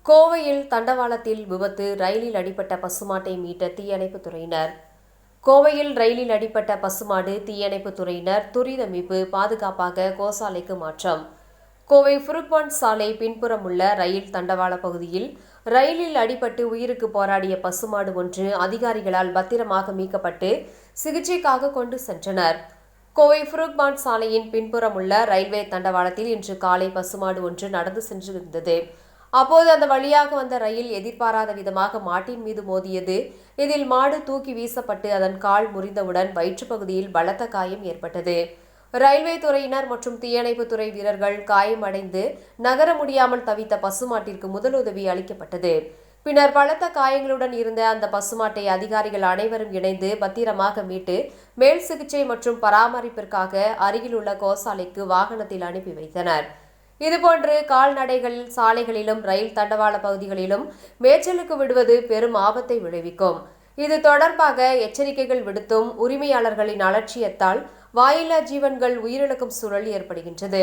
கோவையில் தண்டவாளத்தில் விபத்து, ரயிலில் அடிபட்ட பசுமாட்டை மீட்ட தீயணைப்புத் துறையினர். கோவையில் ரயிலில் அடிபட்ட பசுமாடு தீயணைப்புத் துறையினர் துரித மீட்பு, பாதுகாப்பாக கோசாலைக்கு மாற்றம். கோவை புருக்பாண்ட் சாலை பின்புறம் உள்ள ரயில் தண்டவாள பகுதியில் ரயிலில் அடிபட்டு உயிருக்கு போராடிய பசுமாடு ஒன்று அதிகாரிகளால் பத்திரமாக மீட்கப்பட்டு சிகிச்சைக்காக கொண்டு சென்றனர். கோவை புருக்பாண்ட் சாலையின் பின்புறம் உள்ள ரயில்வே தண்டவாளத்தில் இன்று காலை பசுமாடு ஒன்று நடந்து சென்றிருந்தது. அப்போது அந்த வழியாக வந்த ரயில் எதிர்பாராத விதமாக மாட்டின் மீது மோதியது. இதில் மாடு தூக்கி வீசப்பட்டு அதன் கால் முறிந்தவுடன் வயிற்றுப்பகுதியில் பலத்த காயம் ஏற்பட்டது. ரயில்வே துறையினர் மற்றும் தீயணைப்புத்துறை வீரர்கள் காயமடைந்து நகர முடியாமல் தவித்த பசுமாட்டிற்கு முதலுதவி அளிக்கப்பட்டது. பின்னர் பலத்த காயங்களுடன் இருந்த அந்த பசுமாட்டை அதிகாரிகள் அனைவரும் இணைந்து பத்திரமாக மீட்டு மேல் சிகிச்சை மற்றும் பராமரிப்பிற்காக அருகில் உள்ள கோசாலைக்கு வாகனத்தில் அனுப்பி வைத்தனர். இதுபோன்று கால்நடைகள் சாலைகளிலும் ரயில் தண்டவாள பகுதிகளிலும் மேய்ச்சலுக்கு விடுவது பெரும் ஆபத்தை விளைவிக்கும். இது தொடர்பாக எச்சரிக்கைகள் விடுத்தும் உரிமையாளர்களின் அலட்சியத்தால் வாயில்லா ஜீவன்கள் உயிரிழக்கும் சூழல் ஏற்படுகின்றது.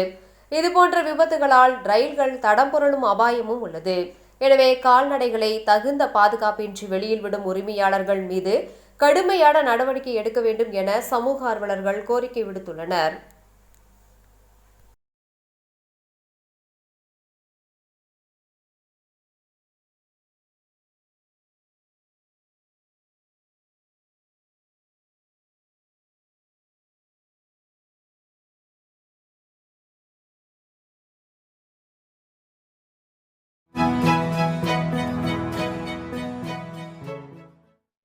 இதுபோன்ற விபத்துகளால் ரயில்கள் தடம் புரளும் அபாயமும் உள்ளது. எனவே கால்நடைகளை தகுந்த பாதுகாப்பின்றி வெளியில் விடும் உரிமையாளர்கள் மீது கடுமையான நடவடிக்கை எடுக்க வேண்டும் என சமூக ஆர்வலர்கள் கோரிக்கை விடுத்துள்ளனர்.